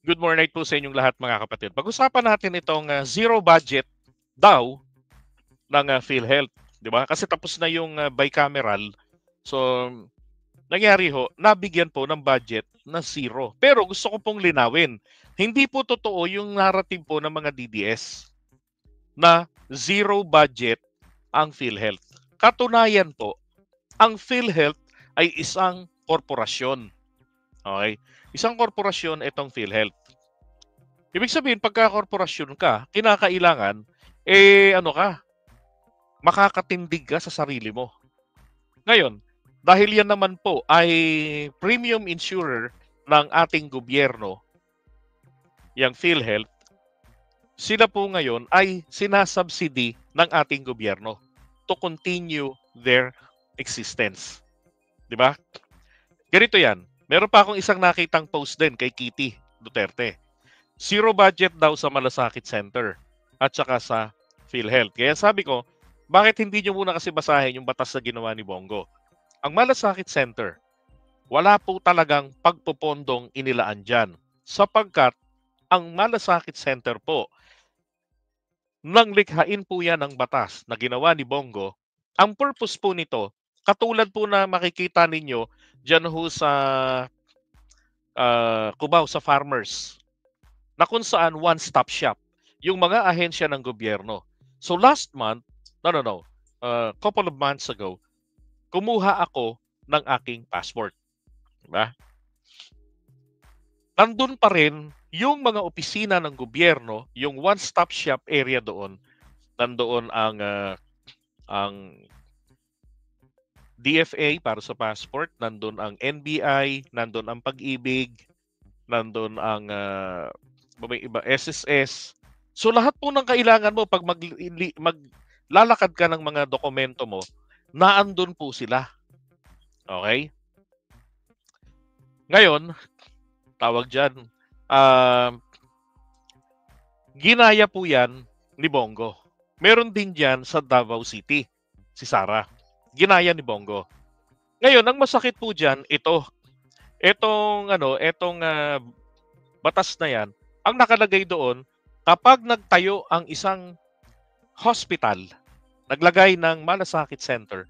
Good morning po sa inyong lahat mga kapatid. Pag-usapan natin itong zero budget daw ng PhilHealth, 'di ba? Kasi tapos na yung bicameral. So, nangyari ho, nabigyan po ng budget na zero. Pero gusto ko pong linawin, hindi po totoo yung narrative po ng mga DDS na zero budget ang PhilHealth. Katunayan po, ang PhilHealth ay isang korporasyon. Okay? Isang korporasyon itong PhilHealth. Ibig sabihin, pagka korporasyon ka, kinakailangan, ano ka, makakatindig ka sa sarili mo. Ngayon, dahil yan naman po ay premium insurer ng ating gobyerno, yung PhilHealth, sila po ngayon ay sinasubsidy ng ating gobyerno to continue their existence. Di ba? Ganito yan. Meron pa akong isang nakitang post din kay Kitty Duterte. Zero budget daw sa Malasakit Center at saka sa PhilHealth. Kaya sabi ko, bakit hindi nyo muna kasi basahin yung batas na ginawa ni Bongo? Ang Malasakit Center, wala po talagang pagpupondong inilaan dyan. Sapagkat ang Malasakit Center po, nang likhain po yan ng batas na ginawa ni Bongo, ang purpose po nito, katulad po na makikita ninyo dyan ho sa Cubao sa farmers, na kung saan one-stop shop yung mga ahensya ng gobyerno. So last month, no, couple of months ago, kumuha ako ng aking passport. Diba? Nandun pa rin yung mga opisina ng gobyerno, yung one-stop shop area doon. Nandoon ang DFA para sa passport, nandun ang NBI, nandun ang Pag-ibig, nandun ang may iba, SSS. So lahat po ng kailangan mo pag maglalakad ka ng mga dokumento mo, naandun po sila. Okay? Ngayon, tawag dyan, ginaya po yan ni Bongo. Meron din dyan sa Davao City, si Sara. Ginaya ni Bongo. Ngayon, ang masakit po dyan, etong batas na yan, ang nakalagay doon, kapag nagtayo ang isang hospital, naglagay ng Malasakit Center,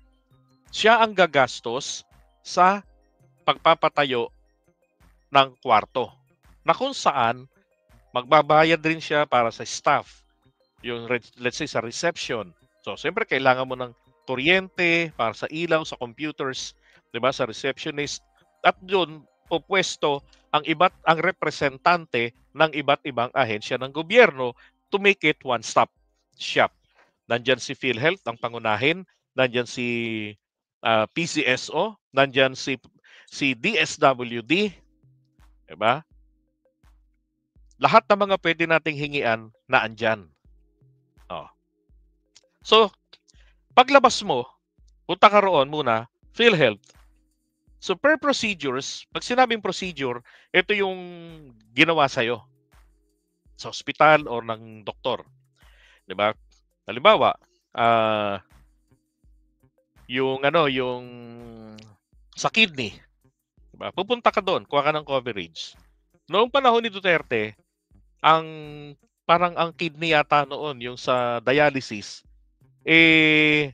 siya ang gagastos sa pagpapatayo ng kwarto. Na kung saan, magbabayad rin siya para sa staff. Yung, let's say, sa reception. So, siyempre, kailangan mo ng kuryente para sa ilaw, sa computers, di ba, sa receptionist. At doon, pupwesto ang representante ng iba't ibang ahensya ng gobyerno to make it one-stop shop. Nandyan si PhilHealth, ang pangunahin. Nandyan si PCSO. Nandyan si DSWD. Diba? Lahat ng mga pwede nating hingian na andyan. Oh. So, paglabas mo, punta ka roon muna, PhilHealth. So, per procedures, pag sinabing procedure, ito yung ginawa sa'yo sa ospital or ng doktor. Diba? Halimbawa, yung sa kidney. Diba? Pupunta ka doon, kuha ka ng coverage. Noong panahon ni Duterte, parang ang kidney yata noon, yung sa dialysis, hindi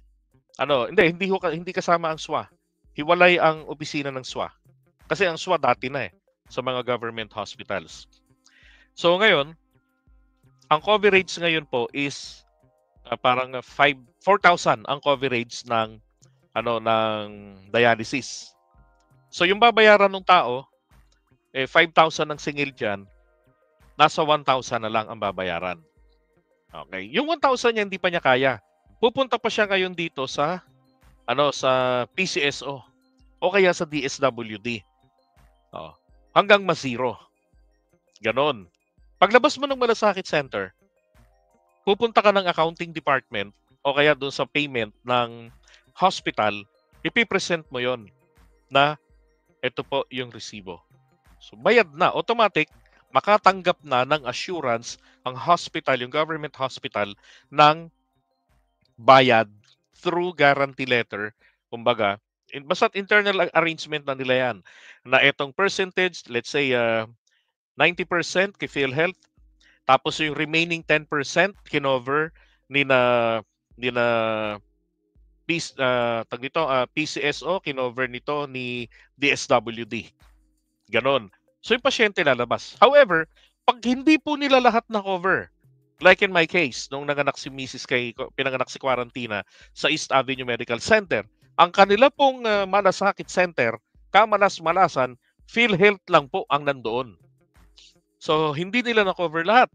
kasama ang SWA. Hiwalay ang opisina ng SWA. Kasi ang SWA dati na sa mga government hospitals. So ngayon, ang coverage ngayon po is parang 4,000 ang coverage ng dialysis. So yung babayaran ng tao, 5,000 ang singil diyan, nasa 1,000 na lang ang babayaran. Okay. Yung 1,000 niya hindi pa niya kaya. Pupunta pa siya ngayon dito sa PCSO o kaya sa DSWD. Hanggang ma-zero. Ganon. Paglabas mo ng Malasakit Center, pupunta ka ng accounting department o kaya doon sa payment ng hospital, ipipresent mo yon na ito po yung resibo. So bayad na, automatic, makatanggap na ng assurance ang hospital, yung government hospital, ng bayad through guarantee letter. Kumbaga, basta't internal arrangement na nila yan, na itong percentage, let's say 90% kay PhilHealth, tapos yung remaining 10% kinover ni na PCSO, kinover nito ni DSWD. Ganon. So yung pasyente lalabas. However, pag hindi po nila lahat na cover, like in my case, nung nanganak si Mrs. pinanganak si Quarantina sa East Avenue Medical Center, ang kanila pong malasakit center, kamalas-malasan, PhilHealth lang po ang nandoon. So, hindi nila na-cover lahat.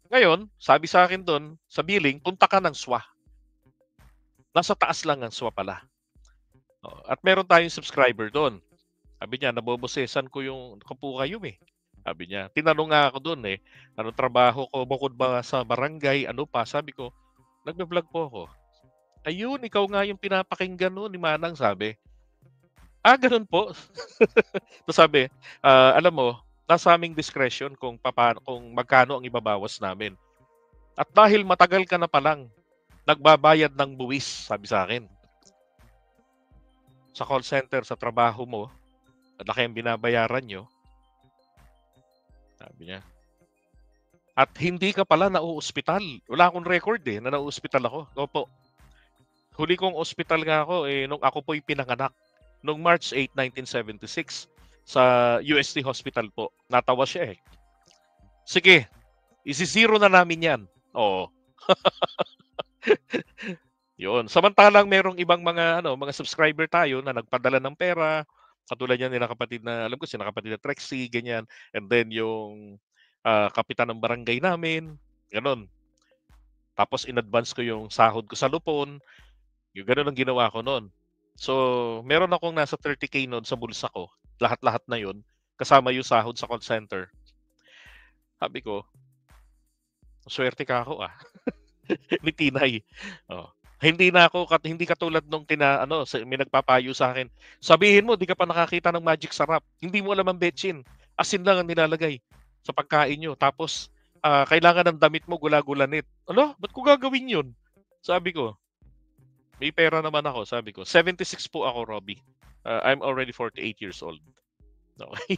Ngayon, sabi sa akin doon, sa billing, punta ka ng SWA. Nasa taas lang ang SWA pala. At meron tayong subscriber doon. Sabi niya, nabobosesan ko yung kapo kayo eh. Sabi niya, tinanong nga ako doon eh, anong trabaho ko, bukod ba sa barangay, ano pa? Sabi ko, nagbe-vlog po ako. Ayun, ikaw nga yung pinapakinggan noon ni Manang, sabi. Ganun po. So sabi, alam mo, nasa aming discretion kung magkano ang ibabawas namin. At dahil matagal ka na palang nagbabayad ng buwis, sabi sa akin. Sa call center, sa trabaho mo, laki ang binabayaran nyo. Sabi niya. At hindi ka pala nauospital. Wala akong record eh, na nauospital ako. Opo. Huli kong ospital nga ako nung ako po'y pinanganak. Noong March 8, 1976 sa UST Hospital po. Natawa siya eh. Sige, isi-zero na namin yan. Oo. Yun. Samantalang merong ibang mga subscriber tayo na nagpadala ng pera. Katulad yan nila kapatid na, alam ko sila kapatid na Trexie, ganyan. And then yung kapitan ng barangay namin, ganon. Tapos in-advance ko yung sahod ko sa Lupon. Yung ganon ang ginawa ko noon. So, meron akong nasa 30K noon sa bulsa ko. Lahat-lahat na yun. Kasama yung sahod sa call center. Sabi ko, swerte ka ako ni Tinay. Hindi katulad nung may nagpapayo sa akin. Sabihin mo, di ka pa nakakita ng magic sarap. Hindi mo alam ang betchin. Asin lang ang nilalagay sa pagkain nyo. Tapos, kailangan ng damit mo gula-gulanit. Ba't ko gagawin yun? Sabi ko, may pera naman ako, sabi ko. 76 po ako, Robbie. I'm already 48 years old. Okay.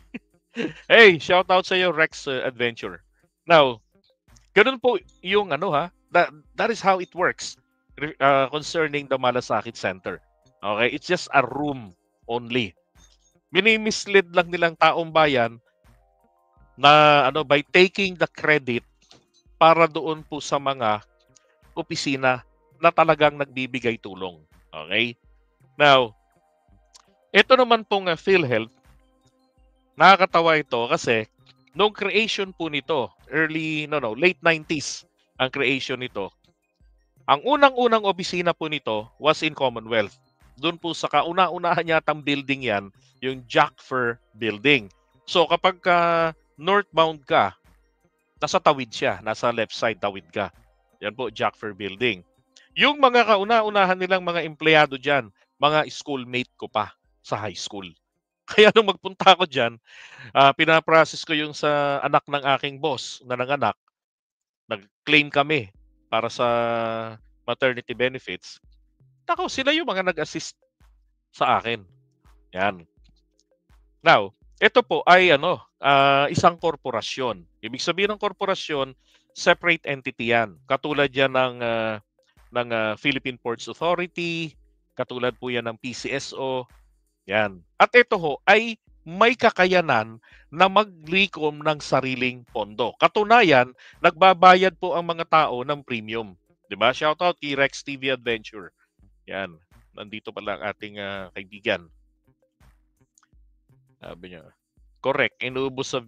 Hey, shout out sa iyo, Rex Adventure. Now, ganun po yung that is how it works concerning the Malasakit Center. Okay, it's just a room only. Minimislead lang nilang taong bayan na by taking the credit para doon po sa mga opisina na talagang nagbibigay tulong. Okay? Now, ito naman pong PhilHealth, nakakatawa ito kasi nung creation po nito, late 90s ang creation nito. Ang unang-unang opisina po nito was in Commonwealth. Doon po sa kauna-unahan yatang building yan, yung Jack Fur Building. So kapag northbound ka, nasa tawid siya, nasa left side tawid ka. Yan po, Jack Fur Building. Yung mga kauna-unahan nilang mga empleyado dyan, mga schoolmate ko pa sa high school. Kaya nung magpunta ako dyan, pinaprocess ko yung sa anak ng aking boss na nanganak. Nag-claim kami para sa maternity benefits. Sila yung mga nag-assist sa akin. Yan. Now, ito po ay isang korporasyon. Ibig sabihin ng korporasyon, separate entity yan. Katulad yan ng Philippine Ports Authority, katulad po yan ng PCSO. Yan. At ito ho ay may kakayanan na maglikom ng sariling pondo. Katunayan, nagbabayad po ang mga tao ng premium. 'Di ba? Shoutout kay Rex TV Adventure. Yan. Nandito pala ang ating kaibigan. Sabi niya, correct, inuubos sa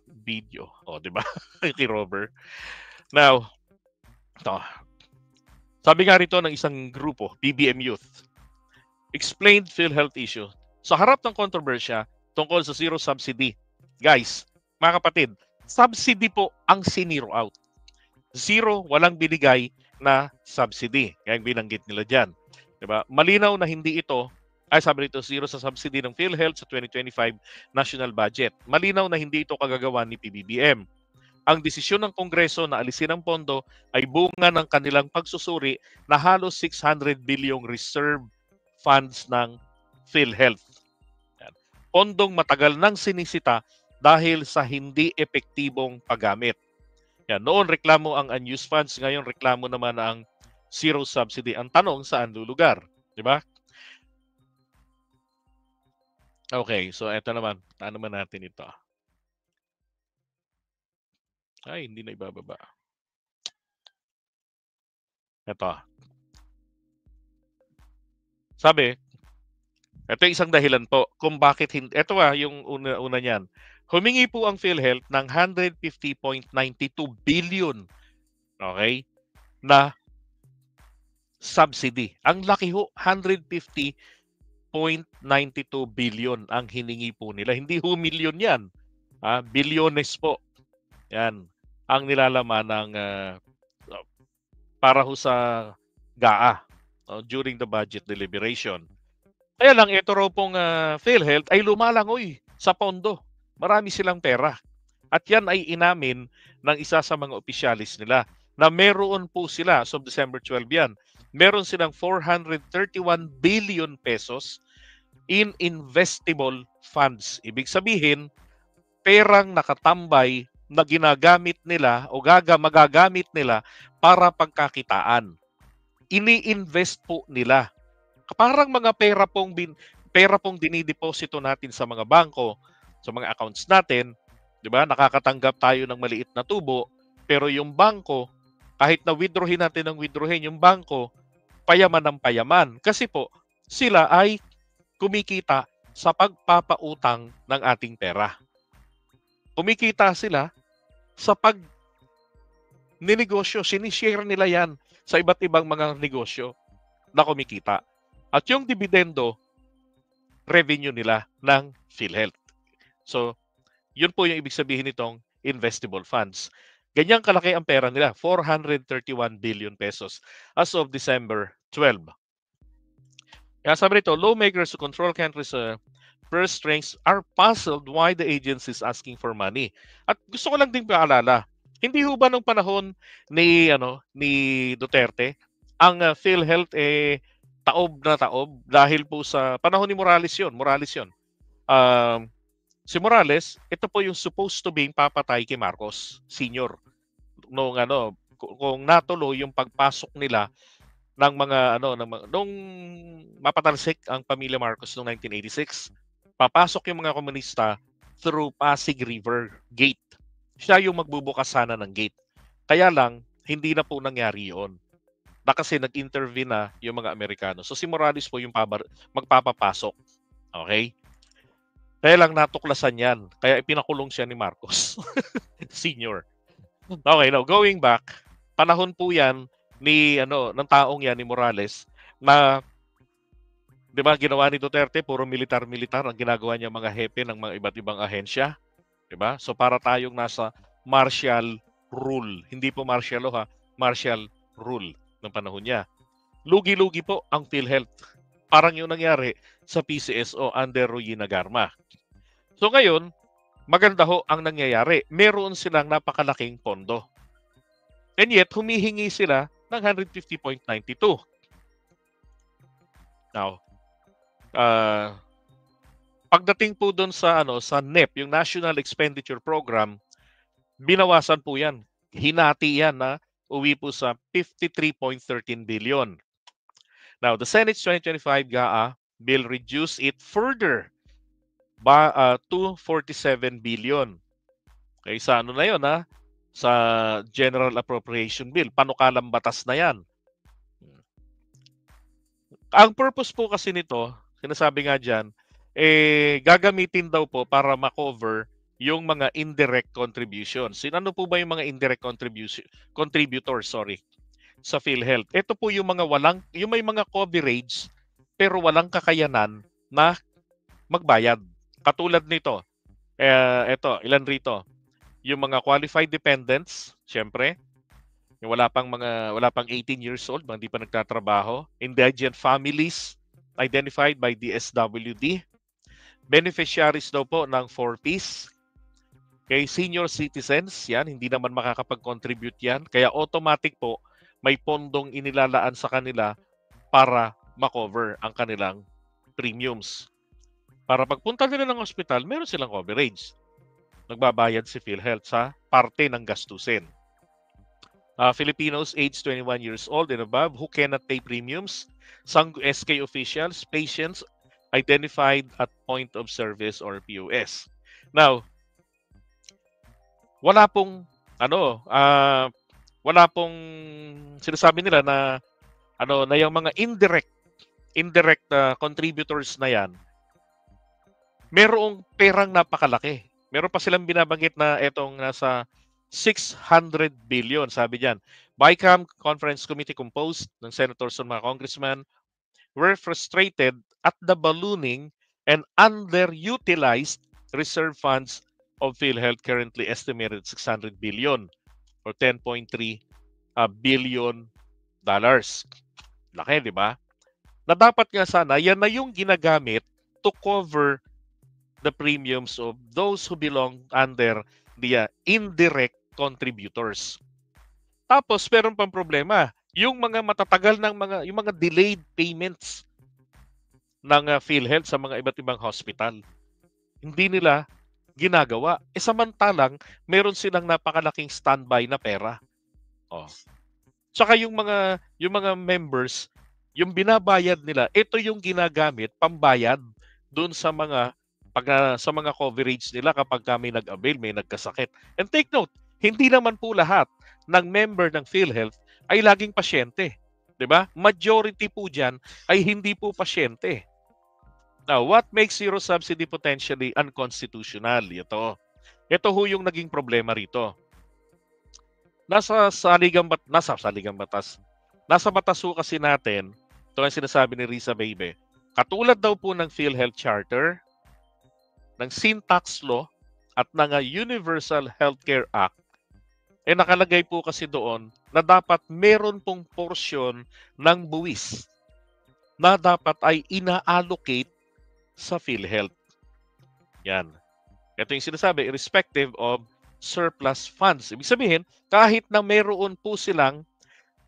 video. 'Di ba? Kay Robert. Now, sabi nga rito ng isang grupo, PBM Youth, explained PhilHealth issue. Sa harap ng kontrobersya tungkol sa zero subsidy. Guys, mga kapatid, subsidy po ang siniro out. Zero, walang binigay na subsidy. Kaya binanggit nila dyan. Diba? Malinaw na hindi ito, sabi rito, zero sa subsidy ng PhilHealth sa 2025 national budget. Malinaw na hindi ito kagagawa ni PBBM. Ang desisyon ng Kongreso na alisin ang pondo ay bunga ng kanilang pagsusuri na halos 600 bilyong reserve funds ng PhilHealth. Pondong matagal nang sinisita dahil sa hindi epektibong paggamit. Yan, noon reklamo ang unused funds, ngayon reklamo naman ang zero subsidy. Ang tanong, saan lulugar? Di ba? Okay, so eto naman. Ano naman natin ito? Ay, hindi na ibababa. Ito. Sabi, ito yung isang dahilan po kung bakit hindi. Ito yung una niyan. Humingi po ang PhilHealth ng 150.92 billion, okay, na subsidy. Ang laki ho, 150.92 billion ang hiningi po nila. Hindi ho million yan. Bilyones po. Yan. Ang nilalaman ng para ho sa GAA during the budget deliberation. Kaya lang, ito raw pong PhilHealth ay lumalangoy sa pondo. Marami silang pera. At yan ay inamin ng isa sa mga opisyalis nila na meron po sila, so December 12 yan, meron silang 431 billion pesos in investable funds. Ibig sabihin, perang nakatambay na ginagamit nila o magagamit nila para pagkakitaan. Ini-invest po nila. Parang mga pera pong dinideposito natin sa mga bangko, sa mga accounts natin, 'di ba? Nakakatanggap tayo ng maliit na tubo, pero yung bangko, kahit na withdrawin natin ng withdrawin, yung bangko payaman ng payaman kasi po sila ay kumikita sa pagpapautang ng ating pera. Kumikita sila sa ninegosyo, sinishare nila yan sa iba't ibang mga negosyo na kumikita. At yung dividendo, revenue nila ng PhilHealth. So, yun po yung ibig sabihin nitong investable funds. Ganyang kalaki ang pera nila, 431 billion pesos as of December 12. Kaya sabi nito, lawmakers who control countries' purse strings are puzzled why the agency is asking for money. At gusto ko lang din paalala, hindi ho ba nung panahon ni Duterte, ang PhilHealth taob na taob dahil po sa panahon ni Morales yun. Si Morales, ito po yung supposed to be papatay kay Marcos Sr. Kung natuloy yung pagpasok nila ng mga nung mapatalsik ang pamilya Marcos noong 1986, papasok yung mga komunista through Pasig River Gate. Siya yung magbubukas sana ng gate. Kaya lang, hindi na po nangyari yun. Na kasi nag-intervene na yung mga Amerikano. So si Morales po yung magpapapasok. Okay? Kaya lang natuklasan yan. Kaya ipinakulong siya ni Marcos Senior. Okay, now going back, panahon po yan ng taong yan ni Morales na 'di ba ginawa ni Duterte puro militar ang ginagawa niya mga hepe ng mga iba't ibang ahensya, 'di ba? So para tayong nasa martial rule. Hindi po martial law martial rule ng panahon niya. Lugi-lugi po ang PhilHealth. Parang yung nangyari sa PCSO under Ruy Nagarma. So ngayon, maganda ho ang nangyayari. Meron silang napakalaking pondo. And yet, humihingi sila ng 150.92. Now, pagdating po doon sa NEP, yung National Expenditure Program, binawasan po yan. Hinati yan na uwi po sa 53.13 billion. Now, the Senate's 2025 GAA bill reduced it further to 47 billion. Okay, sa na yun sa General Appropriation Bill. Panukalang batas na yan. Ang purpose po kasi nito, sinasabi nga dyan, gagamitin daw po para ma-cover yung mga indirect contributions. Ano po ba yung mga indirect contributors sa PhilHealth? Ito po yung may mga coverage pero walang kakayanan na magbayad. Katulad nito, ilan rito? Yung mga qualified dependents, syempre, yung wala pang 18 years old, hindi pa nagtatrabaho, indigent families identified by DSWD, beneficiaries daw po ng 4Ps, kay senior citizens, yan, hindi naman makakapag-contribute yan, kaya automatic po, may pondong inilalaan sa kanila para makover ang kanilang premiums. Para pagpunta nila ng ospital, meron silang coverage. nagbabayad si PhilHealth sa parte ng gastusin. Filipinos aged 21 years old and above who cannot pay premiums, some SK officials, patients identified at point of service or POS. Now, wala pong wala pong sinasabi nila na na yung mga indirect contributors na yan, merong perang napakalaki. Meron pa silang binabanggit na etong nasa 600 billion, sabi diyan. BICAM Conference Committee composed ng senators and mga congressmen were frustrated at the ballooning and underutilized reserve funds of PhilHealth, currently estimated 600 billion or 10.3 billion dollars. Laki, di ba? Na dapat nga sana, yan na yung ginagamit to cover the premiums of those who belong under the indirect contributors. Tapos, meron pang problema. Yung mga matatagal yung mga delayed payments ng PhilHealth sa mga iba't ibang hospital. Hindi nila ginagawa. Samantalang, meron silang napakalaking standby na pera. Tsaka yung mga members, yung binabayad nila, ito yung ginagamit pambayad doon sa mga coverage nila kapag may nag-avail, may nagkasakit. And take note, hindi naman po lahat ng member ng PhilHealth ay laging pasyente. 'Di ba? Majority po diyan ay hindi po pasyente. Now, what makes zero subsidy potentially unconstitutional? Ito ho yung naging problema rito. Nasa batas ho kasi natin, ito ang sinasabi ni Risa Bebe, katulad daw po ng PhilHealth Charter, ng Sin Tax Law, at ng Universal Healthcare Act, nakalagay po kasi doon na dapat meron pong porsyon ng buwis na dapat ay ina-allocate sa PhilHealth. Yan. Ito yung sinasabi, irrespective of surplus funds. Ibig sabihin, kahit na meron po silang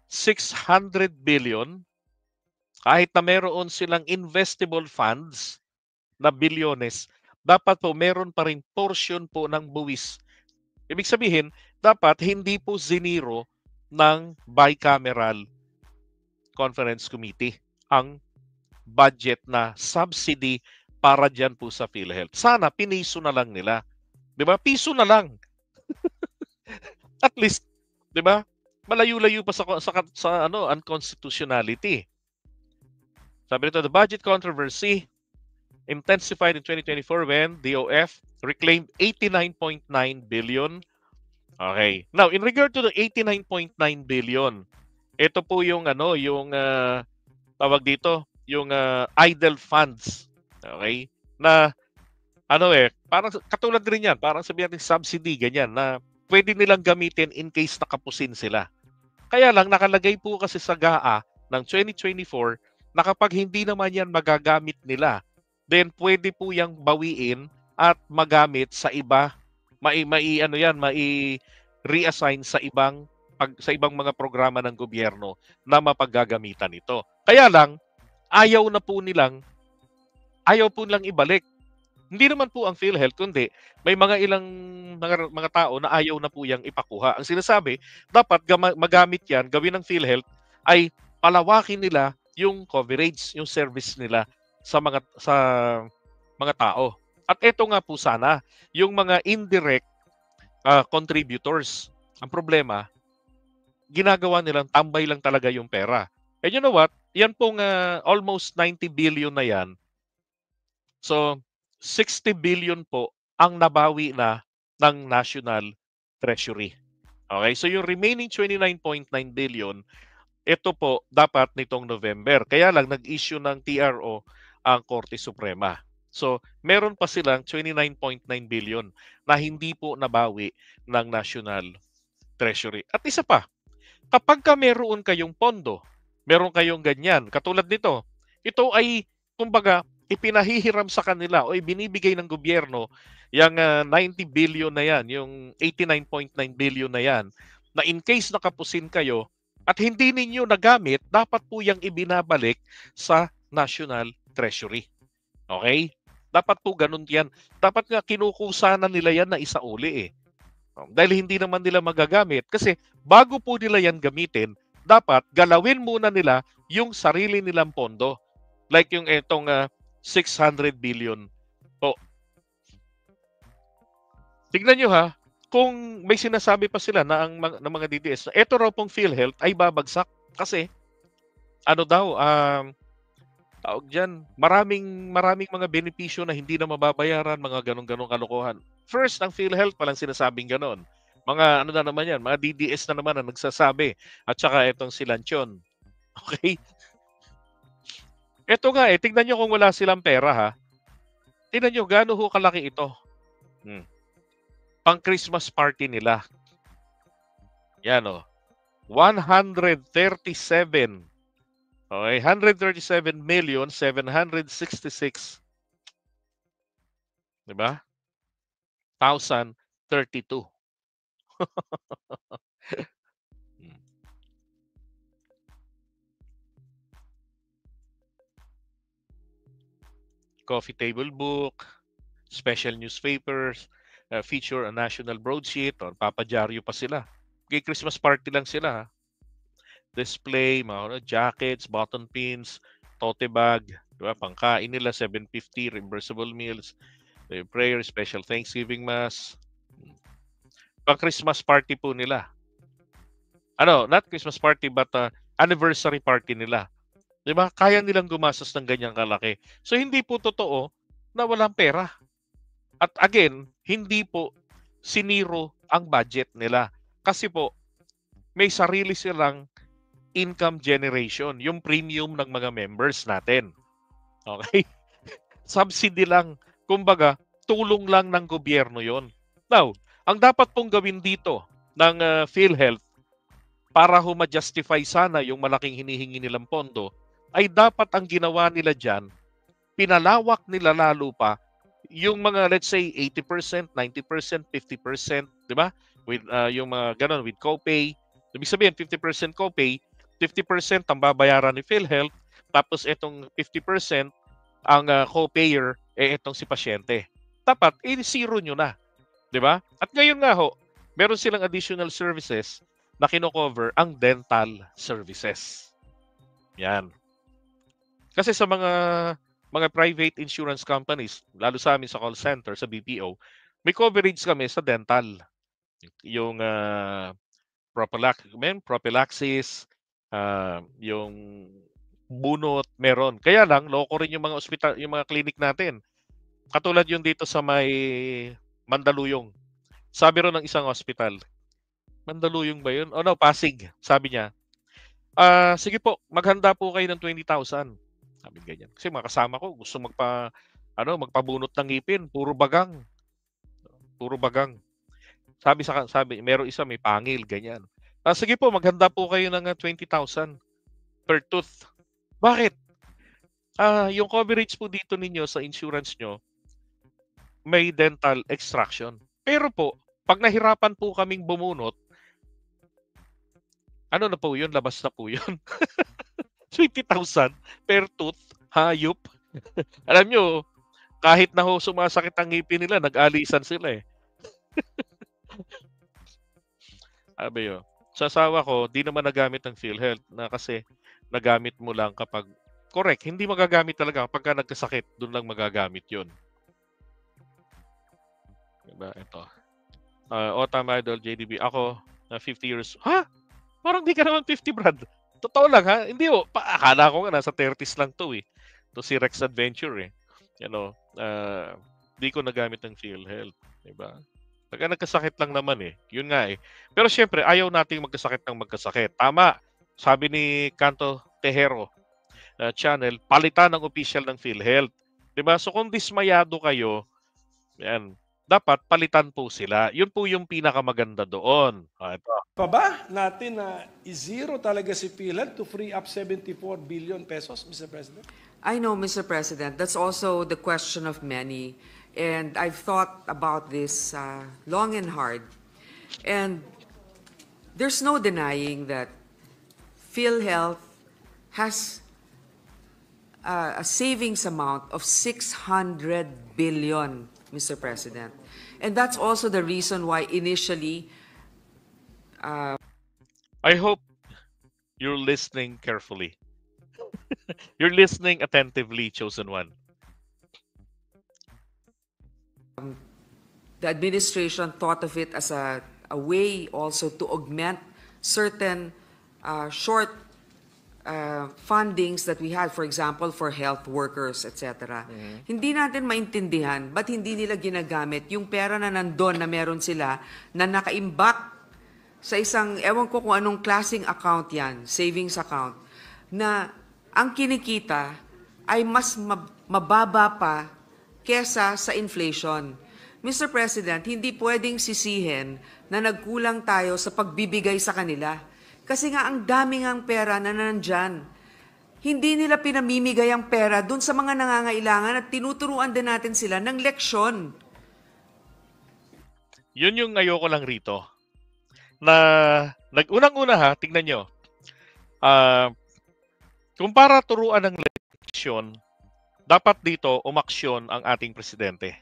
600 billion, kahit na meron silang investable funds na bilyones, dapat po meron pa rin portion po ng buwis. Ibig sabihin, dapat hindi po ziniro ng bicameral conference committee ang budget na subsidy para dyan po sa PhilHealth. Sana piniso na lang nila. 'Di ba? Piso na lang. At least, 'di ba? Malayo-layo pa sa unconstitutionality. Sabi nito, the budget controversy intensified in 2024 when DOF reclaimed 89.9 billion. Okay. Now, in regard to the 89.9 billion, ito po yung tawag dito, yung idle funds. Okay? Na parang katulad rin yan, parang sabihin natin subsidy, ganyan, na pwede nilang gamitin in case nakapusin sila. Kaya lang, nakalagay po kasi sa GAA ng 2024 na kapag hindi naman yan magagamit nila, then pwede po yang bawiin at magamit sa iba, mai-reassign sa ibang mga programa ng gobyerno na mapaggagamitan ito. Kaya lang, ayaw po nilang ibalik. Hindi naman po ang PhilHealth, kundi may mga ilang mga tao na ayaw na po yang ipakuha. Ang sinasabi, dapat magamit yan, gawin ng PhilHealth, ay palawakin nila yung coverage, yung service nila sa mga tao. At ito nga po sana, yung mga indirect contributors. Ang problema, ginagawa nilang tambay lang talaga yung pera. And you know what? Yan pong almost 90 billion na yan. So, 60 billion po ang nabawi na ng National Treasury. Okay? So, yung remaining 29.9 billion, ito po dapat nitong November. Kaya lang nag-issue ng TRO ang Korte Suprema. So, meron pa silang 29.9 billion na hindi po nabawi ng National Treasury. At isa pa, kapag meron kayong pondo, meron kayong ganyan, katulad nito, ito ay, kumbaga, ipinahihiram sa kanila o ibinibigay ng gobyerno yung 90 billion na yan, yung 89.9 billion na yan, na in case nakapusin kayo at hindi ninyo nagamit, dapat po yung ibinabalik sa National Treasury. Okay? Dapat po ganun yan. Dapat nga kinukusa na nila yan na isauli eh. Dahil hindi naman nila magagamit. Kasi bago po nila yan gamitin, dapat galawin muna nila yung sarili nilang pondo. Like yung itong 600 billion po. Tignan nyo ha, kung may sinasabi pa sila na ang mga DDS, ito raw pong PhilHealth ay babagsak kasi ano daw, tawag dyan, maraming mga benepisyo na hindi na mababayaran, mga ganong-ganong kalokohan. First, ang PhilHealth palang sinasabing ganon. Mga ano na naman yan, mga DDS na naman ang nagsasabi. At saka itong si Lanchon. Okay? Ito nga tignan nyo kung wala silang pera ha. Tignan nyo, gaano ho kalaki ito. Pang Christmas party nila. Yan o. 137. Okay, 137,766. Diba? 1,032. Coffee table book, special newspapers, feature a national broadsheet, or papadyaryo pa sila. Okay, Christmas party lang sila. Display, mga jackets, button pins, tote bag, diba? Pangkain nila, 750, reimbursable meals, prayer, special Thanksgiving Mass. Pang Christmas party po nila. Ano, not Christmas party, but anniversary party nila. Diba? Kaya nilang gumastos ng ganyang kalaki. So, hindi po totoo na walang pera. At again, hindi po siniro ang budget nila. Kasi po, may sarili silang income generation, yung premium ng mga members natin. Okay? Subsidy lang. Kumbaga, tulong lang ng gobyerno yon. Now, ang dapat pong gawin dito ng PhilHealth para ma-justify sana yung malaking hinihingi nilang pondo, ay dapat ang ginawa nila dyan, pinalawak nila lalo pa yung mga, let's say, 80%, 90%, 50%, di ba? With yung mga ganon, with copay. Ibig sabihin, 50% copay, 50% ang babayaran ni PhilHealth, tapos itong 50% ang co-payer, itong si pasyente. Dapat, i-zero nyo na. Di ba? At ngayon nga ho, meron silang additional services na kino-cover ang dental services. Yan. Kasi sa mga private insurance companies, lalo sa amin sa call center, sa BPO, may coverage kami sa dental. Yung prophylaxis, yung bunot, meron. Kaya lang, loko rin yung mga ospital, yung mga clinic natin. Katulad yung dito sa may Mandaluyong. Sabi rin ng isang hospital, Mandaluyong ba yun? Oh no, Pasig. Sabi niya, sige po, maghanda po kayo ng 20,000. Sabi ganyan. Kasi mga kasama ko gusto magpabunot ng ngipin, puro bagang. Puro bagang. Sabi, meron isa may pangil, ganyan. Sige po, maghanda po kayo ng 20,000 per tooth. Bakit? Yung coverage po dito ninyo sa insurance nyo, may dental extraction. Pero po, pag nahirapan po kaming bumunot, ano na po yun? Labas na po yun. 20,000 per tooth, hayop. Alam nyo, kahit na ho sumasakit ang ngipin nila, nag-alisan sila eh. Sabi yun. Sa asawa ko, di naman nagamit ng PhilHealth na kasi nagamit mo lang kapag, correct, hindi magagamit talaga kapag nagkasakit, doon lang magagamit yun. Diba? Ito. Tama, Idol, JDB. Ako, na 50 years. Ha? Parang di ka naman 50, Brad. Totoo lang ha. Hindi ho. Akala ko nga nasa 30s lang to eh. To si Rex Adventure eh. Di ko nagamit ng PhilHealth. Diba? Pagka nagkasakit lang naman eh. Yun nga eh. Pero syempre, ayaw nating magkasakit ng magkasakit. Tama. Sabi ni Canto Tejero channel, palitan ng official ng PhilHealth. Diba? So kung dismayado kayo, yan, dapat palitan po sila. Yun po yung pinakamaganda doon. Ito. Pa ba natin na i-zero talaga si PhilHealth to free up 74 billion pesos, Mr. President? I know, Mr. President, that's also the question of many. And I've thought about this long and hard. And there's no denying that PhilHealth has a savings amount of 600 billion, Mr. President. And that's also the reason why initially I hope you're listening carefully. You're listening attentively, chosen one. the administration thought of it as a way also to augment certain short fundings that we had, for example, for health workers, etc. Hindi natin maintindihan ba't hindi nila ginagamit yung pera na nandun na meron sila na nakaimbak sa isang, ewan ko kung anong klaseng account yan, savings account, na ang kinikita ay mas mababa pa kesa sa inflation. Mr. President, hindi pwedeng sisihin na nagkulang tayo sa pagbibigay sa kanila. Kasi nga ang dami ngang pera na nandyan. Hindi nila pinamimigay ang pera dun sa mga nangangailangan at tinuturuan din natin sila ng leksyon. Yun yung ayoko lang rito. Na unang-una ha, tignan nyo. Kung para turuan ng leksyon, dapat dito umaksyon ang ating presidente.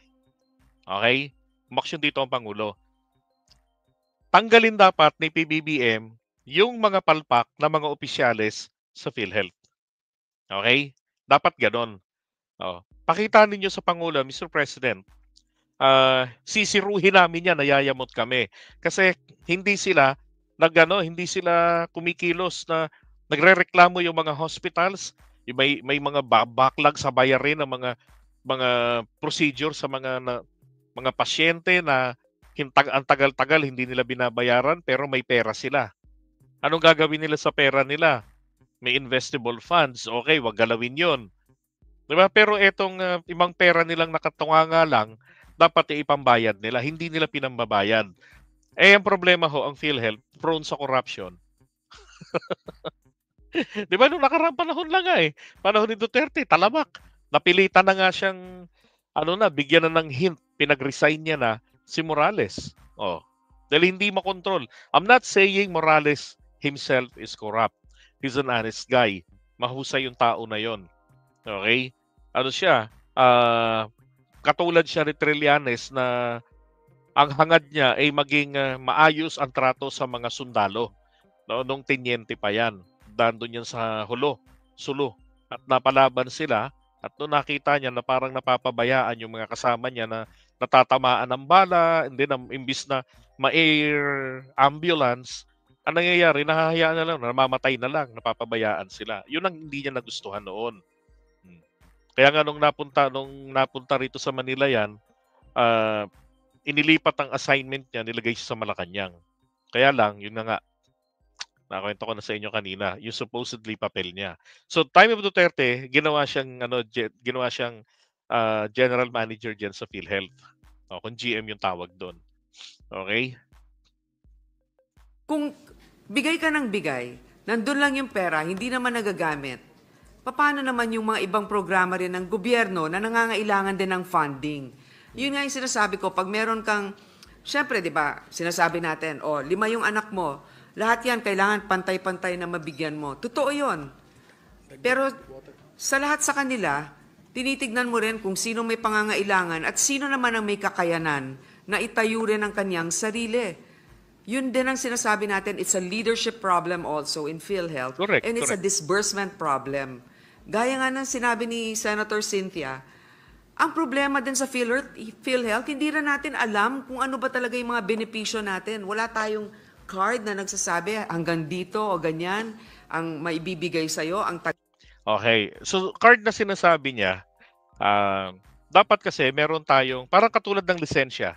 Okay? Umaksyon dito ang Pangulo. Tanggalin dapat ni PBBM yung mga palpak na mga opisyales sa PhilHealth. Okay? Dapat ganon. Pakita ninyo sa Pangulo, Mr. President, sisiruhin namin yan, nayayamot kami. Kasi hindi sila hindi sila kumikilos na nagrereklamo yung mga hospitals, may mga backlog sa bayarin ng mga procedure sa mga pasyente na ang tagal-tagal hindi nila binabayaran pero may pera sila. Anong gagawin nila sa pera nila? May investable funds. Okay, wag galawin 'yon. 'Di ba? Pero etong ibang pera nilang nakatunganga lang, dapat ipambayad nila. Hindi nila pinambabayad. Ang problema ho, ang PhilHealth, prone sa corruption. 'Di ba nung nakaraang panahon lang panahon ni Duterte, talamak. Napilitan na nga siyang bigyan na ng hint, pinag-resign niya na si Morales. Dahil hindi makontrol. I'm not saying Morales himself is corrupt. He's an honest guy. Mahusay yung tao na yon. Okay? Siya? Katulad siya ni Trillanes na ang hangad niya ay maging maayos ang trato sa mga sundalo. Nung tenyente pa yan. Dandun yan sa Sulo. At napalaban sila. At nung nakita niya na parang napapabayaan yung mga kasama niya na natatamaan ng bala, and then imbis na ma-air ambulance, ang nangyayari, nahahayaan na lang, namamatay na lang, napapabayaan sila. Yun ang hindi niya nagustuhan noon. Kaya nga nung napunta rito sa Manila yan, inilipat ang assignment niya, nilagay siya sa Malacanang. Kaya lang, yun na nga, nakwento ko na sa inyo kanina, yung supposedly papel niya. So, time of Duterte, ginawa siyang general manager diyan sa PhilHealth. Kung GM yung tawag doon. Okay? Kung bigay ka ng bigay, nandun lang yung pera, hindi naman nagagamit, paano naman yung mga ibang programa rin ng gobyerno na nangangailangan din ng funding? Yun nga yung sinasabi ko, pag meron kang, syempre, di ba, sinasabi natin, 5 yung anak mo, lahat yan kailangan pantay-pantay na mabigyan mo. Totoo yun. Pero sa lahat sa kanila, tinitignan mo rin kung sino may pangangailangan at sino naman ang may kakayanan na itayo rin ang kanyang sarili. Yun din ang sinasabi natin, it's a leadership problem also in PhilHealth. Correct, and it's a disbursement problem. Gaya nga ng sinabi ni Senator Cynthia, ang problema din sa PhilHealth, hindi rin natin alam kung ano ba talaga yung mga benepisyo natin. Wala tayong card na nagsasabi hanggang dito o ganyan ang maibibigay sa'yo. Okay. So, card na sinasabi niya, dapat kasi meron tayong, parang katulad ng lisensya.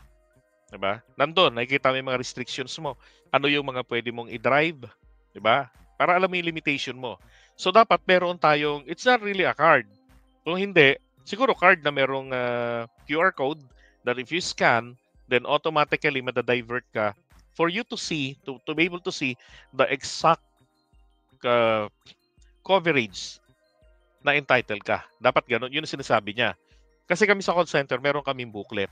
Diba? Nandun, nakikita mo yung mga restrictions mo. Ano yung mga pwede mong i-drive. Diba? Para alam mo yung limitation mo. So, dapat meron tayong, it's not really a card. Kung hindi, siguro card na merong QR code that if you scan, then automatically madadivert ka for you to see, to be able to see the exact coverage na entitled ka. Dapat ganun. Yun ang sinasabi niya. Kasi kami sa call center, meron kaming booklet.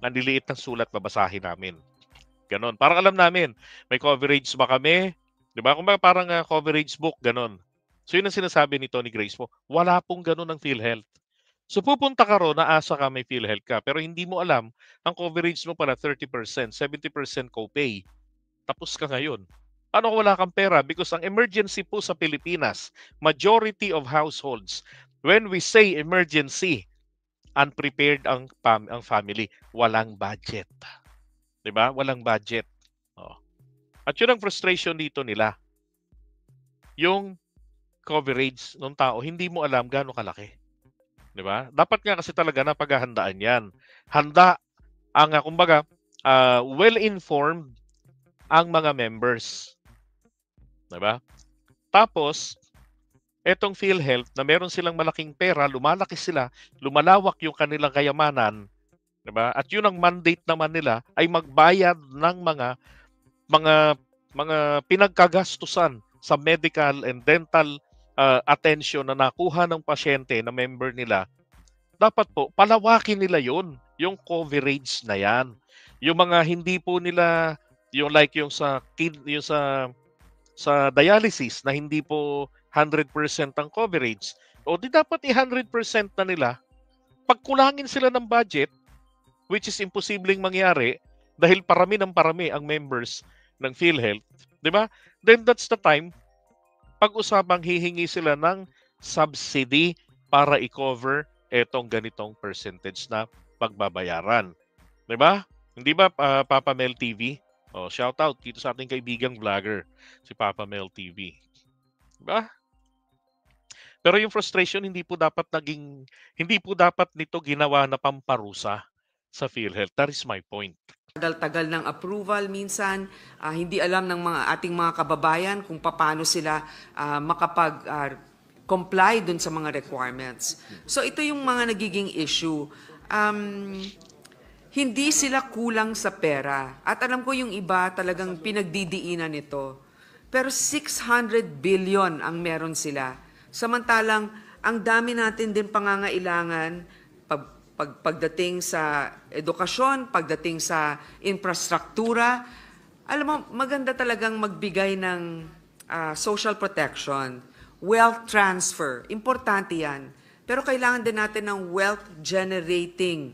Nandiliit ng sulat, babasahin namin. Ganon. Parang alam namin, may coverage ba kami? Di ba? Kung parang coverage book, ganon. So yun ang sinasabi ni Tony Grace po, wala pong ganun ang PhilHealth. So pupunta ka ro, naasa ka may PhilHealth ka, pero hindi mo alam, ang coverage mo pala 30%, 70% copay. Tapos ka ngayon. Ano kung wala kang pera? Because ang emergency po sa Pilipinas, majority of households, when we say emergency, unprepared ang family. Walang budget. 'Di ba? Walang budget. Oh. At yun ang frustration dito nila. Yung coverage ng tao, hindi mo alam gaano kalaki. 'Di ba? Dapat nga kasi talaga na paghahandaan 'yan. Handa ang kumbaga well-informed ang mga members. 'Di ba? Tapos etong PhilHealth na meron silang malaking pera, lumalaki sila, lumalawak yung kanilang kayamanan, 'di ba? At yun ang mandate naman nila ay magbayad ng mga pinagkagastusan sa medical and dental attention na nakuha ng pasyente na member nila. Dapat po palawakin nila yun, yung coverage na yan. Yung mga hindi po nila yung like yung sa dialysis na hindi po 100% ang coverage, o di dapat i-100% na nila. Pagkulangin sila ng budget, which is imposibleng mangyari dahil parami ng parami ang members ng PhilHealth, di ba? Then that's the time pag-usapang hihingi sila ng subsidy para i-cover etong ganitong percentage na pagbabayaran. Di ba? Hindi ba Papa Mel TV? Oh, shout out dito sa ating kaibigang vlogger, si Papa Mel TV. Diba? Pero yung frustration hindi po dapat nito ginawa na pamparusa sa PhilHealth. That is my point. Tagal-tagal ng approval minsan, hindi alam ng ating mga kababayan kung paano sila makapag-comply dun sa mga requirements. So ito yung mga nagiging issue. Hindi sila kulang sa pera. At alam ko yung iba talagang pinagdidiinan nito. Pero 600 billion ang meron sila. Samantalang ang dami natin din pangangailangan pagdating sa edukasyon, pagdating sa infrastruktura. Alam mo, maganda talagang magbigay ng social protection, wealth transfer. Importante yan. Pero kailangan din natin ng wealth generating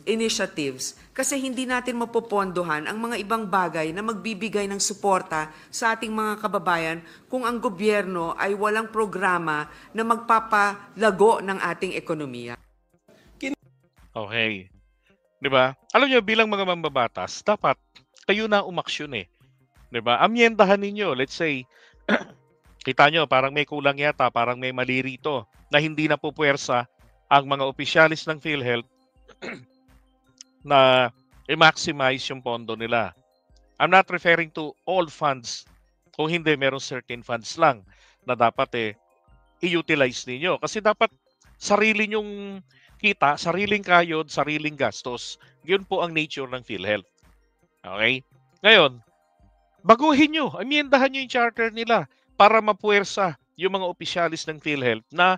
initiatives kasi hindi natin mapopondohan ang mga ibang bagay na magbibigay ng suporta sa ating mga kababayan kung ang gobyerno ay walang programa na magpapalago ng ating ekonomiya. Okay. 'Di ba? Alam niyo bilang mga mambabatas, dapat kayo na umaksyon eh. 'Di ba? Amyendahan ninyo, let's say kita nyo parang may kulang yata, parang may mali rito na hindi na pupuwersa ang mga opisyalis ng PhilHealth na i-maximize yung pondo nila. I'm not referring to all funds. Kung hindi, meron certain funds lang na dapat i-utilize ninyo. Kasi dapat sarili nyong kita, sariling kayod, sariling gastos. Yun po ang nature ng PhilHealth. Okay? Ngayon, baguhin nyo, amyendahan nyo yung charter nila para mapuwersa yung mga opisyalis ng PhilHealth na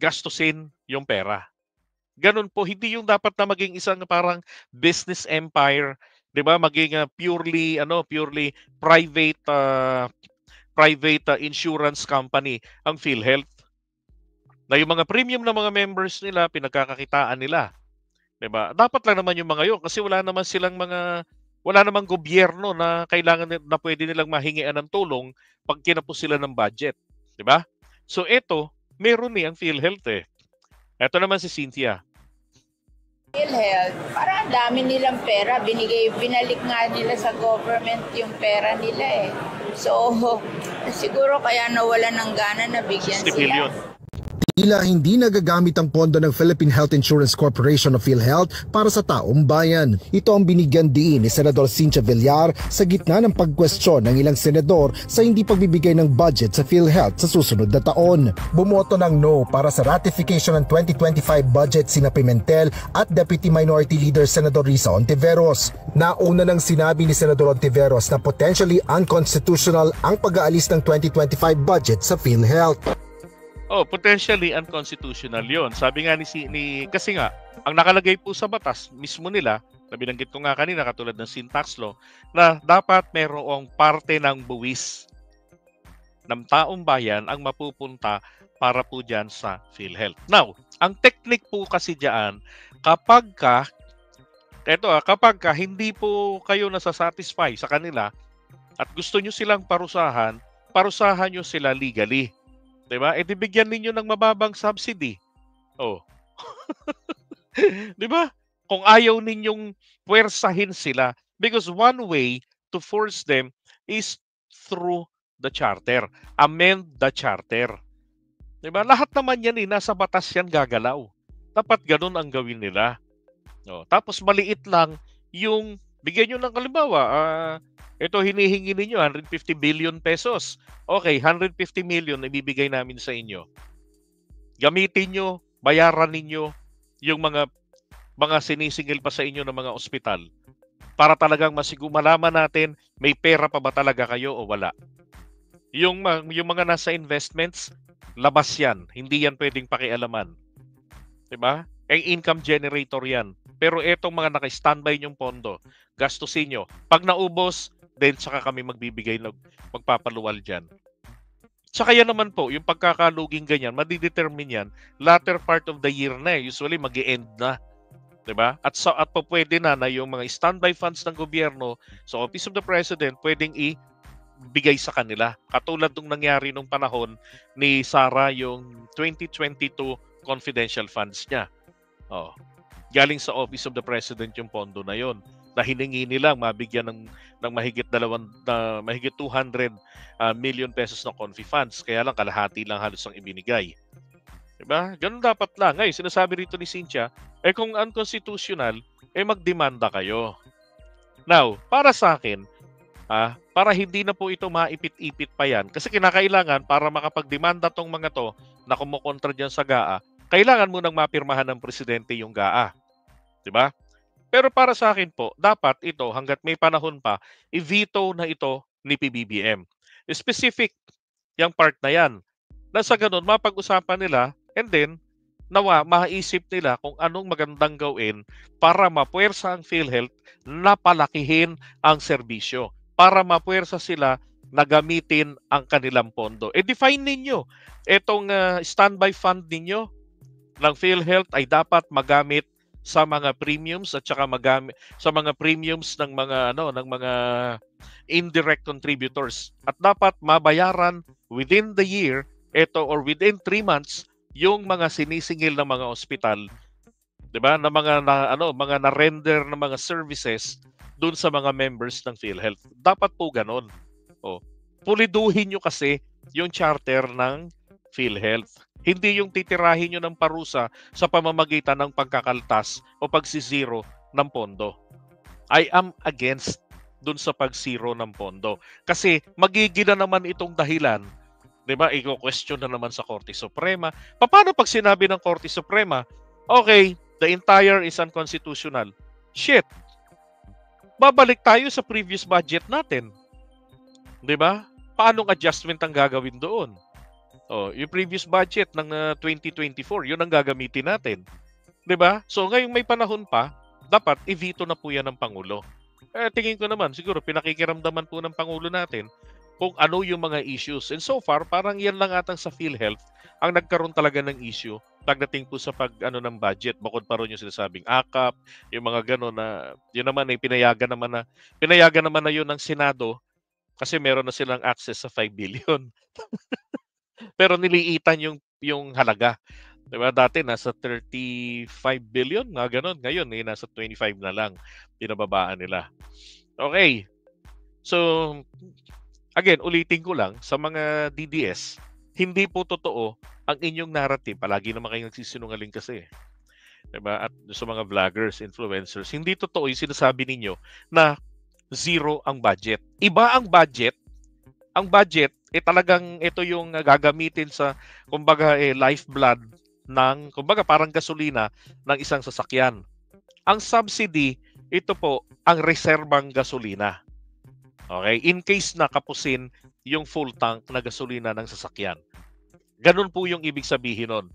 gastusin yung pera. Ganun po, hindi yung dapat na maging isang parang business empire, 'di ba? Maging purely private insurance company ang PhilHealth. Na yung mga premium na mga members nila pinagkakakitaan nila, 'di ba? Dapat lang naman yung mga yun kasi wala namang gobyerno na kailangan na pwede nilang mahingian ng tulong pag kinapos sila ng budget, 'di ba? So ito, meron ang PhilHealth eh. Ito naman si Cynthia. PhilHealth, parang ang dami nilang pera. Binalik nga nila sa government yung pera nila eh. So, siguro kaya nawala ng gana na bigyan 60 billion. sila. Tila hindi nagagamit ang pondo ng Philippine Health Insurance Corporation of PhilHealth para sa taong bayan. Ito ang binigyan diin ni Senador Cynthia Villar sa gitna ng pagkwestiyon ng ilang senador sa hindi pagbibigay ng budget sa PhilHealth sa susunod na taon. Bumoto ng no para sa ratification ng 2025 budget sina Pimentel at Deputy Minority Leader Senador Risa Ontiveros. Nauna nang sinabi ni Senador Ontiveros na potentially unconstitutional ang pag-aalis ng 2025 budget sa PhilHealth. Oh, potentially unconstitutional 'yon. Sabi nga kasi nga ang nakalagay po sa batas mismo nila, na binanggit ko nga kanina katulad ng sin tax law, na dapat merong parte ng buwis ng taong bayan ang mapupunta para po dyan sa PhilHealth. Now, ang technique po kasi dyan, kapag hindi po kayo nasasatisfy sa kanila at gusto nyo silang parusahan nyo sila legally. Diba? E di bigyan ninyo ng mababang subsidy. Oh. Diba? Kung ayaw ninyong puwersahin sila, because one way to force them is through the charter. Amend the charter. Diba? Lahat naman yan nasa batas yan gagalaw. Dapat ganun ang gawin nila. No. Tapos maliit lang yung bigyan nyo ng halimbawa, ito hinihingi ninyo 150 billion pesos. Okay, 150 million ibibigay namin sa inyo. Gamitin nyo, bayaran ninyo yung mga sinisingil pa sa inyo ng mga ospital para talagang malaman natin may pera pa ba talaga kayo o wala. Yung mga nasa investments, labas yan. Hindi yan pwedeng pakialaman. Diba? Ang income generator yan. Pero etong mga naka-standby nyong pondo, gastusin nyo. Pag naubos, then saka kami magbibigay, magpapaluwal dyan. Tsaka yan naman po, yung pagkakaluging ganyan, madidetermine yan, latter part of the year na usually mag-i-end na. Diba? At po pwede na yung mga standby funds ng gobyerno sa Office of the President, pwedeng ibigay sa kanila. Katulad nung nangyari nung panahon ni Sara yung 2022 confidential funds niya. Oh. Galing sa Office of the President yung pondo na yon na hiningi nila mabigyan ng mahigit 200 million pesos ng confi funds. Kaya lang kalahati lang halos ang ibinigay. Diba? Ganun dapat lang. Ngayon, sinasabi rito ni Cynthia, kung unconstitutional, magdemanda kayo. Now, para sa akin, para hindi na po ito maipit-ipit pa yan, kasi kinakailangan para makapagdemanda tong mga to na kumukontra dyan sa GAA, kailangan mo nang mapirmahan ng presidente yung GAA. Diba? Pero para sa akin po, dapat ito, hanggat may panahon pa, i-veto na ito ni PBBM. Specific yung part na yan. Nasa ganun, mapag-usapan nila, and then, maisip nila kung anong magandang gawin para mapuwersa ang PhilHealth na palakihin ang serbisyo. Para mapuwersa sila na gamitin ang kanilang pondo. Define ninyo, itong standby fund ninyo ng PhilHealth ay dapat magamit sa mga premiums at saka magamit sa mga premiums ng mga indirect contributors, at dapat mabayaran within the year or within 3 months yung mga sinisingil ng mga ospital, 'di ba? Na mga na-render na mga services doon sa mga members ng PhilHealth. Dapat po ganon. Puliduhin nyo kasi yung charter ng PhilHealth. Hindi yung titirahin nyo ng parusa sa pamamagitan ng pagkakaltas o pagsisiro ng pondo. I am against dun sa pagsiro ng pondo. Kasi magiging na naman itong dahilan, di ba? Iko-question na naman sa Korte Suprema. Paano pag sinabi ng Korte Suprema, okay, the entire is unconstitutional. Shit! Babalik tayo sa previous budget natin. Di ba? Paanong adjustment ang gagawin doon? Yung previous budget ng 2024, yun ang gagamitin natin. 'Di ba? So ngayong may panahon pa, dapat i-veto na po 'yan ng Pangulo. Tingin ko naman siguro pinakikiramdaman po ng Pangulo natin kung ano yung mga issues. And so far, parang yan lang atang sa PhilHealth ang nagkaroon talaga ng issue pagdating po sa ng budget. Bukod pa ron yung sinasabing AKAP, yung mga gano'n na yun naman ay pinayagan naman na yun ng Senado kasi meron na silang access sa 5 billion. Pero niliitan yung halaga. 'Di ba? Dati nasa 35 billion, mga gano'n. Ngayon nasa 25 na lang pinababaan nila. Okay. So, again, ulitin ko lang sa mga DDS, hindi po totoo ang inyong narrative. Palagi naman kayong nagsisinungaling kasi. 'Di ba? At sa mga vloggers, influencers, hindi totoo yung sinasabi ninyo na zero ang budget. Iba ang budget. Ang budget, talagang ito yung gagamitin sa, kumbaga, lifeblood ng, kumbaga, parang gasolina ng isang sasakyan. Ang subsidy, ito po, ang reserbang gasolina. Okay? In case na kapusin yung full tank na gasolina ng sasakyan. Ganun po yung ibig sabihin nun.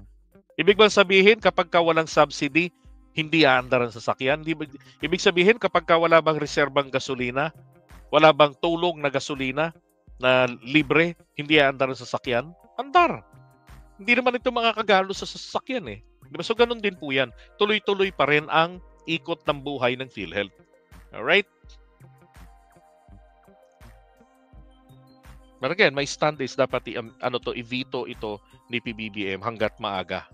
Ibig bang sabihin, kapag walang subsidy, hindi aandar ang sasakyan? Ibig sabihin, kapag wala bang reserbang gasolina, wala bang tulong na gasolina, na libre, hindi aandar ang sasakyan, andar. Hindi naman ito makakagalo sa sasakyan eh. Diba? So ganun din po yan. Tuloy-tuloy pa rin ang ikot ng buhay ng PhilHealth. Alright? But again, my stand is dapat i-veto ito ni PBBM hanggat maaga.